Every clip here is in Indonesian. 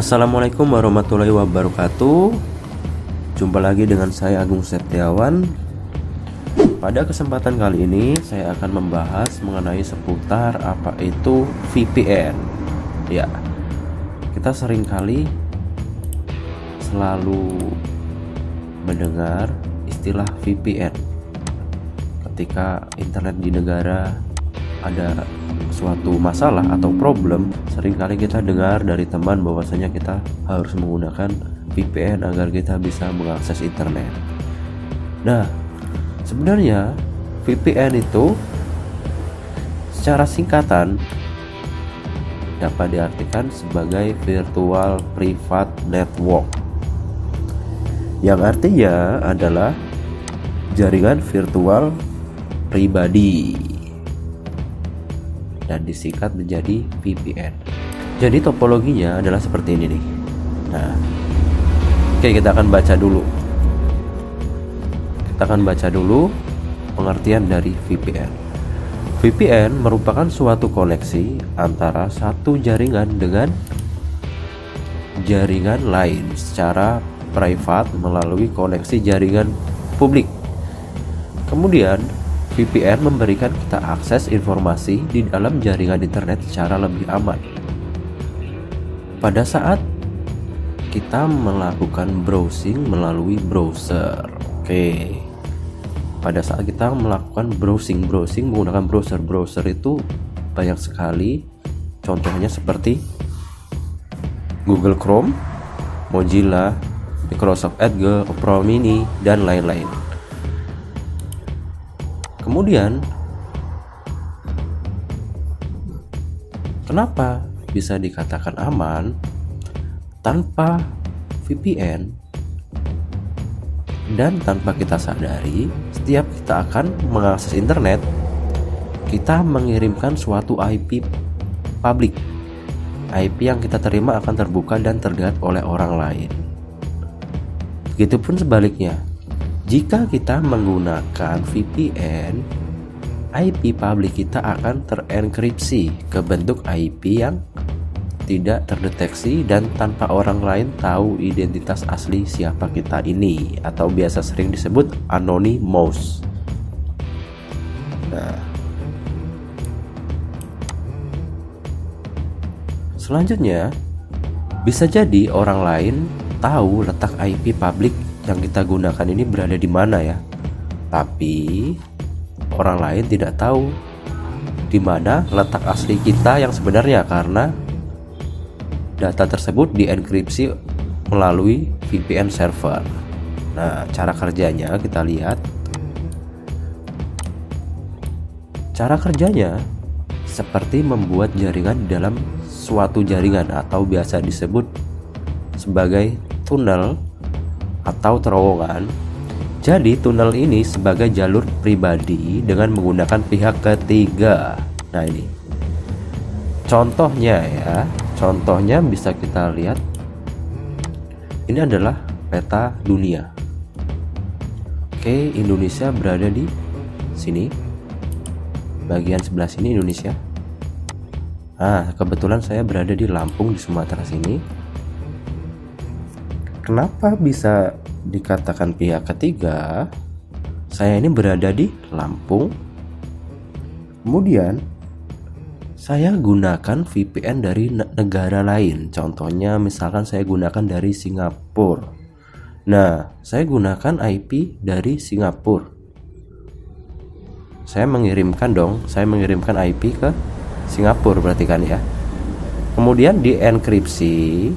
Assalamualaikum warahmatullahi wabarakatuh. Jumpa lagi dengan saya Agung Septiawan. Pada kesempatan kali ini saya akan membahas mengenai seputar apa itu VPN. Ya, kita seringkali selalu mendengar istilah VPN ketika internet di negara ada suatu masalah atau problem. Seringkali kita dengar dari teman bahwasanya kita harus menggunakan VPN agar kita bisa mengakses internet. Nah, sebenarnya VPN itu secara singkatan dapat diartikan sebagai Virtual Private Network, yang artinya adalah jaringan virtual pribadi, dan disingkat menjadi VPN. Jadi topologinya adalah seperti ini nih. Nah, oke, kita akan baca dulu. Kita akan baca dulu pengertian dari VPN. VPN merupakan suatu koneksi antara satu jaringan dengan jaringan lain secara private melalui koneksi jaringan publik. Kemudian VPN memberikan kita akses informasi di dalam jaringan internet secara lebih aman. Pada saat kita melakukan browsing melalui browser. Oke. Pada saat kita melakukan browsing menggunakan browser itu banyak sekali. Contohnya seperti Google Chrome, Mozilla, Microsoft Edge, Opera Mini, dan lain-lain. Kemudian, kenapa bisa dikatakan aman? Tanpa VPN dan tanpa kita sadari, setiap kita akan mengakses internet, kita mengirimkan suatu IP publik. IP yang kita terima akan terbuka dan terlihat oleh orang lain. Begitupun sebaliknya. Jika kita menggunakan VPN, IP publik kita akan terenkripsi ke bentuk IP yang tidak terdeteksi dan tanpa orang lain tahu identitas asli siapa kita ini, atau biasa sering disebut anonymous. Nah, selanjutnya bisa jadi orang lain tahu letak IP publik yang kita gunakan ini berada di mana ya, tapi orang lain tidak tahu di mana letak asli kita yang sebenarnya, karena data tersebut dienkripsi melalui VPN server. Nah, cara kerjanya kita lihat. Cara kerjanya seperti membuat jaringan di dalam suatu jaringan atau biasa disebut sebagai tunnel atau terowongan. Jadi tunnel ini sebagai jalur pribadi dengan menggunakan pihak ketiga. Nah, ini contohnya ya. Contohnya bisa kita lihat. Ini adalah peta dunia. Oke, Indonesia berada di sini. Bagian sebelah sini Indonesia. Nah, kebetulan saya berada di Lampung, di Sumatera sini. Kenapa bisa dikatakan pihak ketiga? Saya ini berada di Lampung. Kemudian saya gunakan VPN dari negara lain. Contohnya misalkan saya gunakan dari Singapura. Nah, saya gunakan IP dari Singapura. Saya mengirimkan IP ke Singapura berarti kan ya. Kemudian dienkripsi.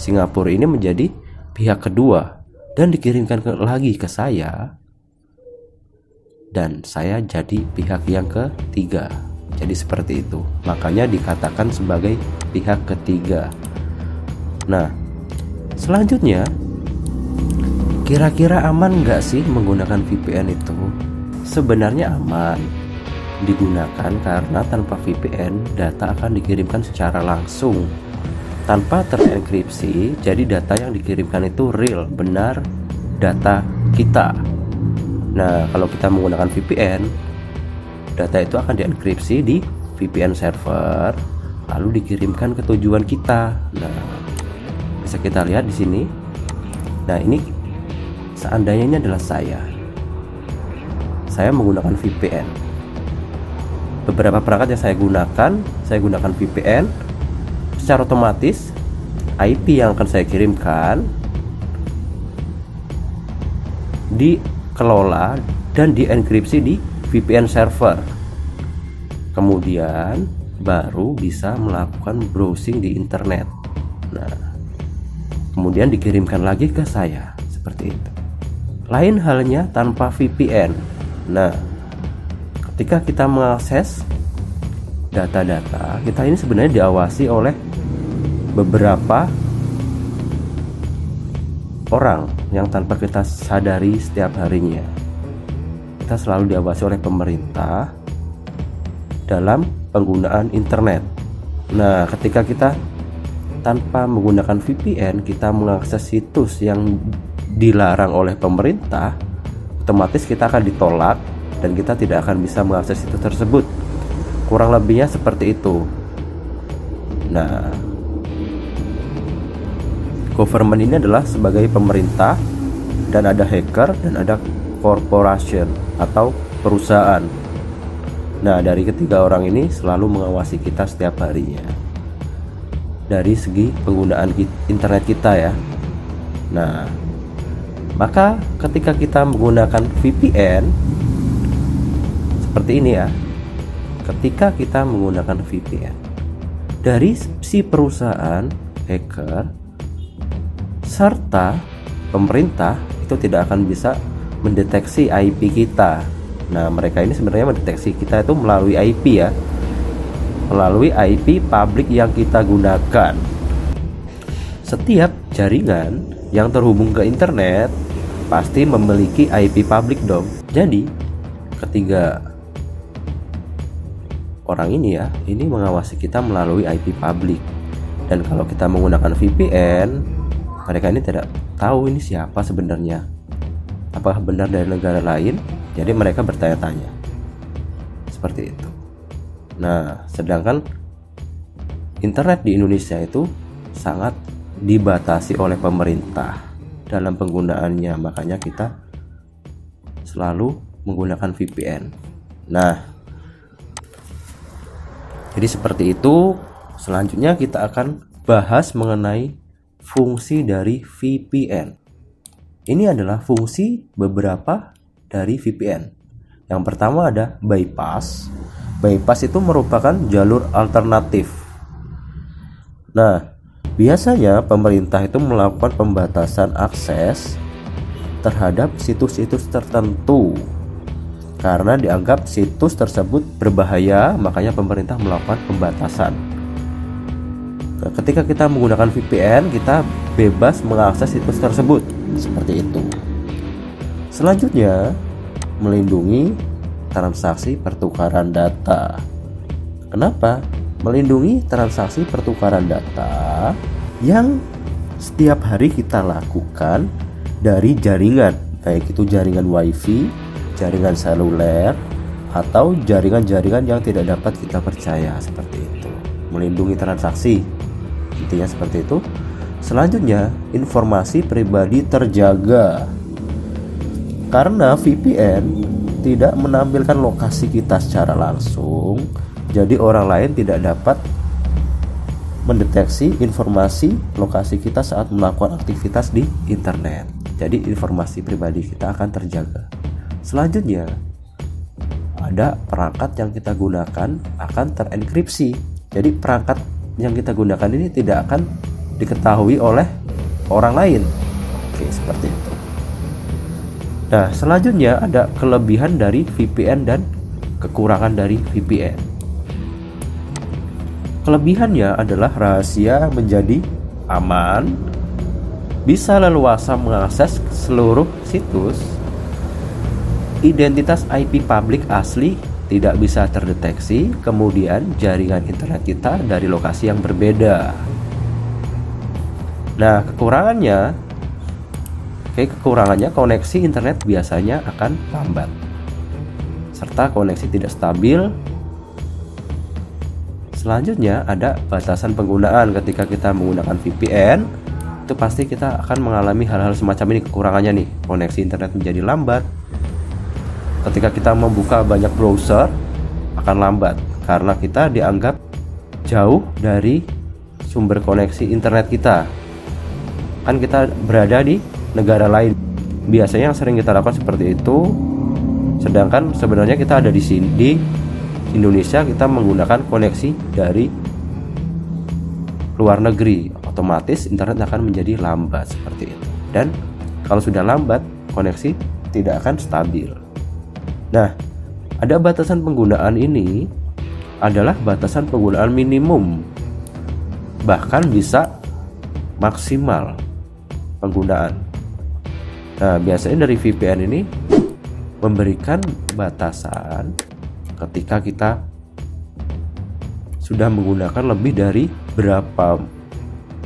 Singapura ini menjadi pihak kedua dan dikirimkan lagi ke saya, dan saya jadi pihak yang ketiga. Jadi seperti itu, makanya dikatakan sebagai pihak ketiga. Nah, selanjutnya, kira-kira aman nggak sih menggunakan VPN itu? Sebenarnya aman digunakan karena tanpa VPN data akan dikirimkan secara langsung tanpa terenkripsi. Jadi data yang dikirimkan itu real, benar data kita. Nah, kalau kita menggunakan VPN, data itu akan dienkripsi di VPN server, lalu dikirimkan ke tujuan kita. Nah, Bisa kita lihat di sini. Nah, ini seandainya ini adalah saya menggunakan VPN. Beberapa perangkat yang saya gunakan VPN. Secara otomatis IP yang akan saya kirimkan dikelola dan dienkripsi di VPN server. Kemudian baru bisa melakukan browsing di internet. Nah, kemudian dikirimkan lagi ke saya seperti itu. Lain halnya tanpa VPN. Nah, ketika kita mengakses data-data, kita ini sebenarnya diawasi oleh beberapa orang yang tanpa kita sadari setiap harinya. Kita selalu diawasi oleh pemerintah dalam penggunaan internet. Nah, ketika kita tanpa menggunakan VPN, kita mengakses situs yang dilarang oleh pemerintah, otomatis kita akan ditolak dan kita tidak akan bisa mengakses situs tersebut. Kurang lebihnya seperti itu. Nah, government ini adalah sebagai pemerintah, dan ada hacker dan ada corporation atau perusahaan. Nah, dari ketiga orang ini selalu mengawasi kita setiap harinya dari segi penggunaan internet kita ya. Nah, maka ketika kita menggunakan VPN seperti ini ya, ketika kita menggunakan VPN dari si perusahaan, hacker, serta pemerintah itu tidak akan bisa mendeteksi IP kita. Nah, mereka ini sebenarnya mendeteksi kita itu melalui IP ya, melalui IP publik yang kita gunakan. Setiap jaringan yang terhubung ke internet pasti memiliki IP publik dong. Jadi ketiga orang ini ya, ini mengawasi kita melalui IP publik. Dan kalau kita menggunakan VPN, mereka ini tidak tahu ini siapa sebenarnya, apakah benar dari negara lain. Jadi mereka bertanya-tanya seperti itu. Nah, sedangkan internet di Indonesia itu sangat dibatasi oleh pemerintah dalam penggunaannya, makanya kita selalu menggunakan VPN. Nah, jadi seperti itu. Selanjutnya kita akan bahas mengenai fungsi dari VPN. Ini adalah fungsi beberapa dari VPN. Yang pertama ada bypass. Bypass itu merupakan jalur alternatif. Nah, biasanya pemerintah itu melakukan pembatasan akses terhadap situs-situs tertentu karena dianggap situs tersebut berbahaya, makanya pemerintah melakukan pembatasan. Nah, ketika kita menggunakan VPN, kita bebas mengakses situs tersebut seperti itu. Selanjutnya, melindungi transaksi pertukaran data. Kenapa? Melindungi transaksi pertukaran data yang setiap hari kita lakukan dari jaringan, baik itu jaringan WiFi, jaringan seluler, atau jaringan-jaringan yang tidak dapat kita percaya, seperti itu. Melindungi transaksi, intinya seperti itu. Selanjutnya, informasi pribadi terjaga. Karena VPN tidak menampilkan lokasi kita secara langsung, jadi orang lain tidak dapat mendeteksi informasi lokasi kita saat melakukan aktivitas di internet. Jadi informasi pribadi kita akan terjaga. Selanjutnya, ada perangkat yang kita gunakan akan terenkripsi. Jadi perangkat yang kita gunakan ini tidak akan diketahui oleh orang lain. Oke, seperti itu. Nah, selanjutnya ada kelebihan dari VPN dan kekurangan dari VPN. Kelebihannya adalah rahasia menjadi aman, bisa leluasa mengakses seluruh situs, identitas IP publik asli tidak bisa terdeteksi, kemudian jaringan internet kita dari lokasi yang berbeda. Nah, kekurangannya koneksi internet biasanya akan lambat, serta koneksi tidak stabil. Selanjutnya ada batasan penggunaan. Ketika kita menggunakan VPN, itu pasti kita akan mengalami hal-hal semacam ini. Kekurangannya nih, koneksi internet menjadi lambat. Ketika kita membuka banyak browser akan lambat karena kita dianggap jauh dari sumber koneksi internet kita. Kan kita berada di negara lain. Biasanya yang sering kita lakukan seperti itu. Sedangkan sebenarnya kita ada di sini di Indonesia, kita menggunakan koneksi dari luar negeri, otomatis internet akan menjadi lambat seperti itu. Dan kalau sudah lambat, koneksi tidak akan stabil. Nah, ada batasan penggunaan ini adalah batasan penggunaan minimum, bahkan bisa maksimal penggunaan. Nah, biasanya dari VPN ini memberikan batasan ketika kita sudah menggunakan lebih dari berapa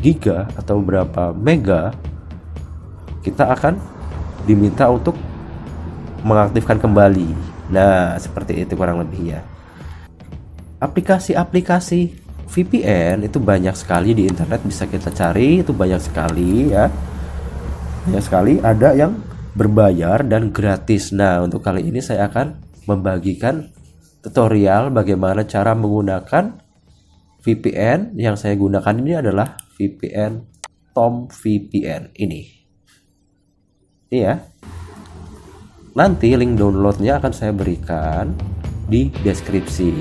giga atau berapa mega, kita akan diminta untuk mengaktifkan kembali. Nah, seperti itu kurang lebih ya. Aplikasi-aplikasi VPN itu banyak sekali di internet, bisa kita cari, itu banyak sekali ya. Banyak sekali, ada yang berbayar dan gratis. Nah, untuk kali ini saya akan membagikan tutorial bagaimana cara menggunakan VPN. Yang saya gunakan ini adalah VPN Tom VPN ini ya. Nanti link downloadnya akan saya berikan di deskripsi.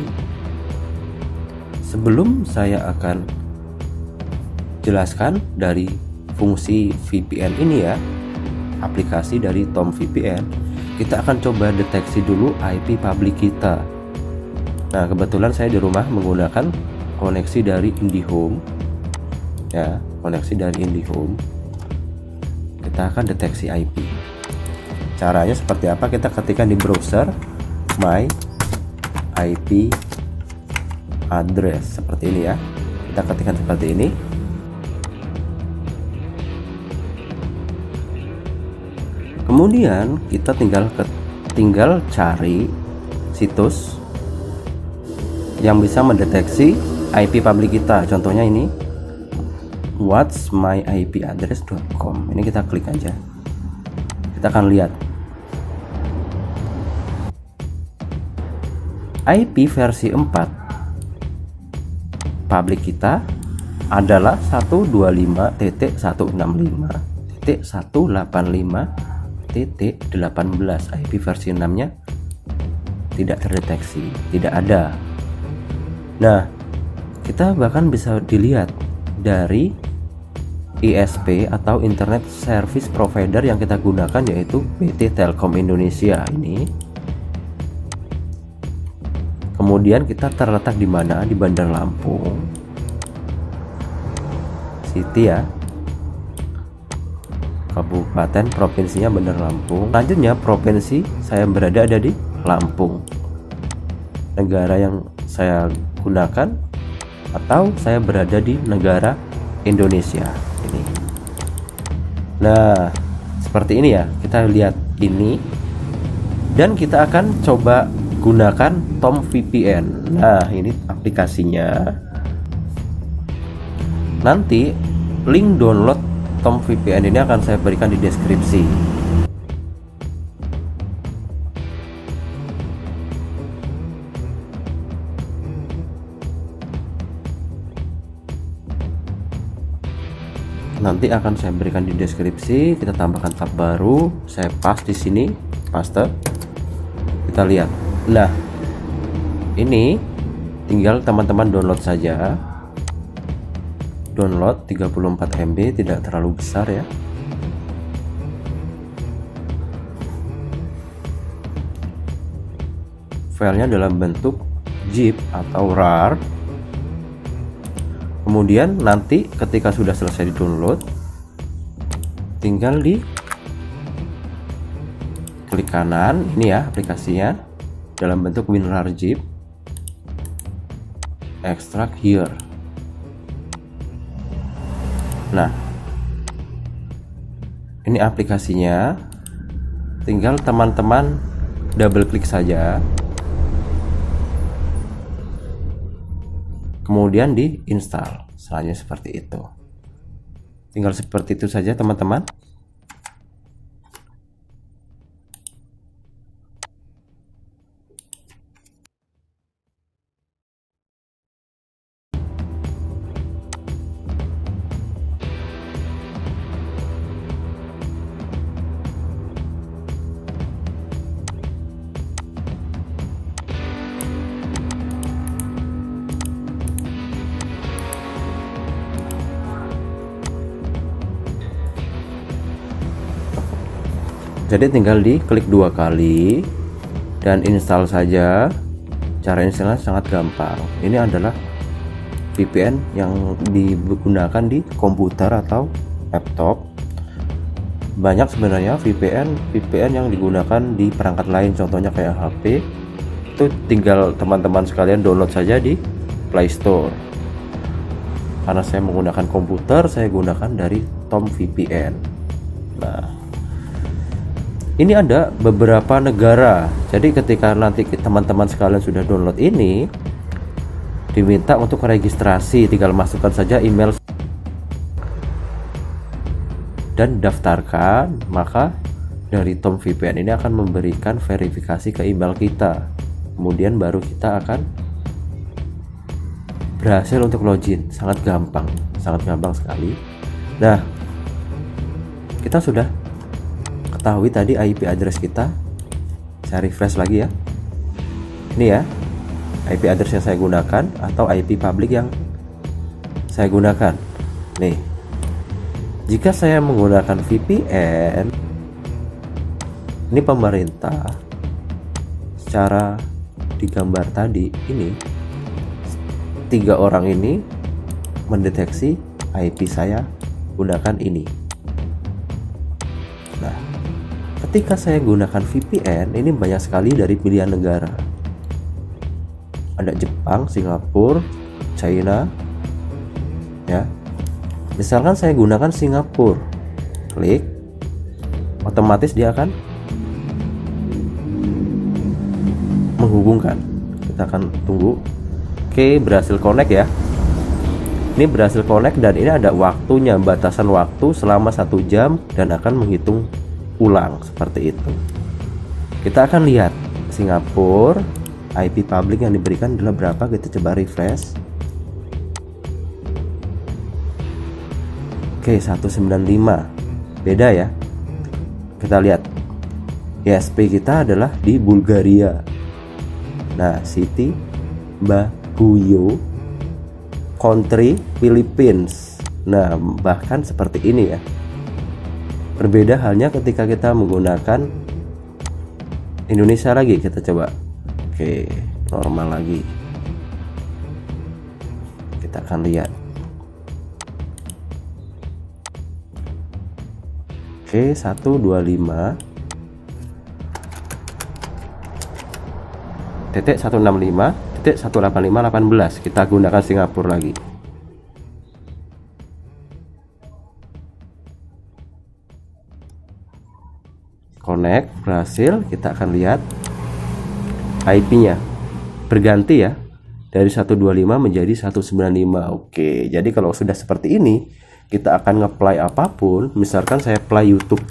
Sebelum saya akan jelaskan dari fungsi VPN ini ya, aplikasi dari Tom VPN, kita akan coba deteksi dulu IP publik kita. Nah, kebetulan saya di rumah menggunakan koneksi dari IndiHome ya, koneksi dari IndiHome. Kita akan deteksi IP. Caranya seperti apa? Kita ketikkan di browser my IP address seperti ini ya. Kita ketikkan seperti ini. Kemudian kita tinggal cari situs yang bisa mendeteksi IP publik kita. Contohnya ini whatsmyipaddress.com. Ini kita klik aja. Kita akan lihat IP versi 4 publik kita adalah 125.165.185.18. IP versi 6-nya tidak terdeteksi, tidak ada. Nah, kita bahkan bisa dilihat dari ISP atau Internet Service Provider yang kita gunakan, yaitu PT Telkom Indonesia ini. Kemudian kita terletak di mana? Di Bandar Lampung City ya. Kabupaten, provinsinya Bandar Lampung. Selanjutnya provinsi saya berada ada di Lampung. Negara yang saya gunakan atau saya berada di negara Indonesia ini. Nah, seperti ini ya. Kita lihat ini dan kita akan coba gunakan Tom VPN. Nah, ini aplikasinya. Nanti link download Tom VPN ini akan saya berikan di deskripsi. Nanti akan saya berikan di deskripsi. Kita tambahkan tab baru, saya paste di sini, paste. Kita lihat. Nah, ini tinggal teman-teman download saja. Download 34 MB, tidak terlalu besar ya. Filenya dalam bentuk zip atau RAR. Kemudian nanti ketika sudah selesai di download, tinggal di klik kanan ini ya, aplikasinya dalam bentuk WinRAR zip, extract here. Nah, ini aplikasinya, tinggal teman-teman double klik saja, kemudian di install. Selanjutnya seperti itu. Tinggal seperti itu saja teman-teman. Jadi tinggal diklik 2 kali dan install saja. Cara installnya sangat gampang. Ini adalah VPN yang digunakan di komputer atau laptop. Banyak sebenarnya VPN yang digunakan di perangkat lain, contohnya kayak HP. Itu tinggal teman-teman sekalian download saja di Play Store. Karena saya menggunakan komputer, saya gunakan dari Tom VPN. Nah, ini ada beberapa negara. Jadi ketika nanti teman-teman sekalian sudah download ini, diminta untuk registrasi, tinggal masukkan saja email dan daftarkan. Maka dari Tom VPN ini akan memberikan verifikasi ke email kita. Kemudian baru kita akan berhasil untuk login. Sangat gampang sekali. Nah, kita sudah ketahui tadi IP address kita. Saya refresh lagi ya. Ini ya IP address yang saya gunakan atau IP public yang saya gunakan. Nih, jika saya menggunakan VPN, ini pemerintah, secara digambar tadi ini 3 orang ini mendeteksi IP saya gunakan ini. Nah, ketika saya gunakan VPN, ini banyak sekali dari pilihan negara. Ada Jepang, Singapura, China. Ya. Misalkan saya gunakan Singapura. Klik. Otomatis dia akan menghubungkan. Kita akan tunggu. Oke, berhasil connect ya. Ini berhasil connect dan ini ada waktunya, batasan waktu selama 1 jam dan akan menghitung ulang seperti itu. Kita akan lihat Singapura IP public yang diberikan adalah berapa. Kita coba refresh. Oke, 195. Beda ya. Kita lihat ISP kita adalah di Bulgaria. Nah, city Baguio, country Philippines. Nah, bahkan seperti ini ya. Berbeda halnya ketika kita menggunakan Indonesia lagi. Kita coba. Oke, normal lagi. Kita akan lihat. Oke, 125 titik 165 titik 185.18. Kita gunakan Singapura lagi. Connect, berhasil. Kita akan lihat IP-nya berganti ya, dari 125 menjadi 195. Oke, jadi kalau sudah seperti ini, kita akan nge-play apapun. Misalkan saya play youtube.com.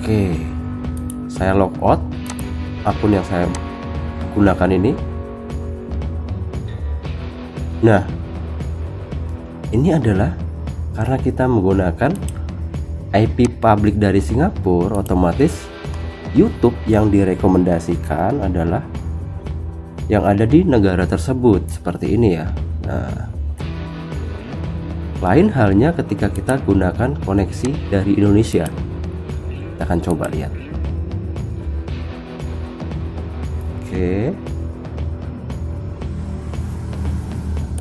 Oke, saya logout akun yang saya gunakan ini. Nah, ini adalah karena kita menggunakan IP public dari Singapura, otomatis YouTube yang direkomendasikan adalah yang ada di negara tersebut, seperti ini ya. Nah, lain halnya ketika kita gunakan koneksi dari Indonesia. Kita akan coba lihat. Oke,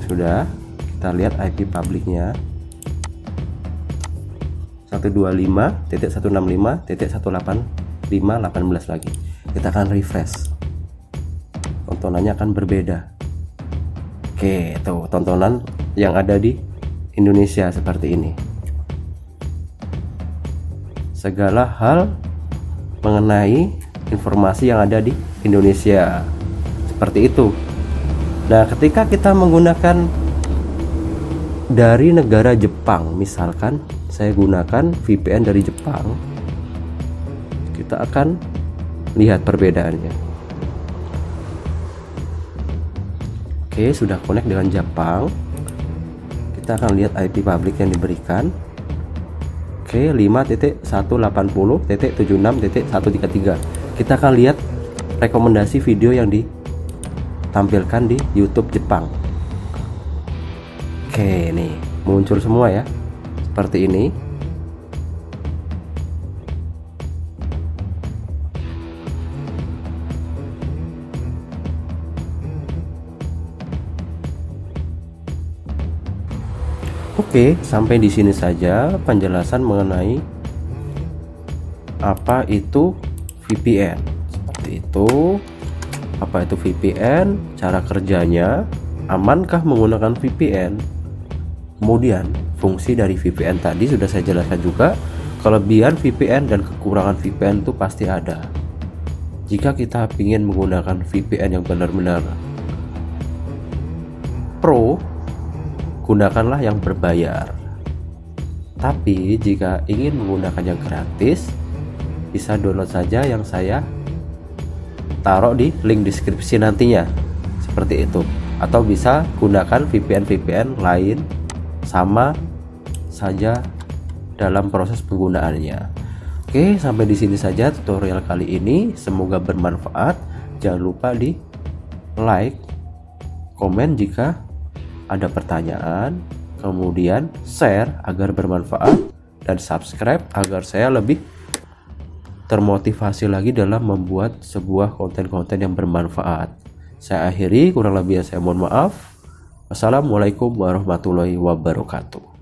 sudah. Kita lihat IP publiknya 125.165.185.18 lagi. Kita akan refresh. Tontonannya akan berbeda. Oke, tuh tontonan yang ada di Indonesia seperti ini. segala hal mengenai informasi yang ada di Indonesia. Seperti itu. Nah, ketika kita menggunakan dari negara Jepang, misalkan saya gunakan VPN dari Jepang, kita akan lihat perbedaannya. Oke, sudah connect dengan Jepang. Kita akan lihat IP public yang diberikan. Oke, 5.180.76.133. Kita akan lihat rekomendasi video yang ditampilkan di YouTube Jepang. Oke, nih muncul semua ya, seperti ini. Oke, sampai di sini saja penjelasan mengenai apa itu VPN. Seperti itu. Apa itu VPN? Cara kerjanya, amankah menggunakan VPN? Kemudian, fungsi dari VPN tadi sudah saya jelaskan juga. Kelebihan VPN dan kekurangan VPN itu pasti ada. Jika kita ingin menggunakan VPN yang benar-benar pro, gunakanlah yang berbayar. Tapi jika ingin menggunakan yang gratis, bisa download saja yang saya taruh di link deskripsi nantinya, seperti itu. Atau bisa gunakan VPN lain, sama saja dalam proses penggunaannya. Oke, sampai di sini saja tutorial kali ini. Semoga bermanfaat. Jangan lupa di like, komen jika ada pertanyaan, kemudian share agar bermanfaat, dan subscribe agar saya lebih termotivasi lagi dalam membuat sebuah konten-konten yang bermanfaat. Saya akhiri, kurang lebih saya mohon maaf. Wassalamualaikum warahmatullahi wabarakatuh.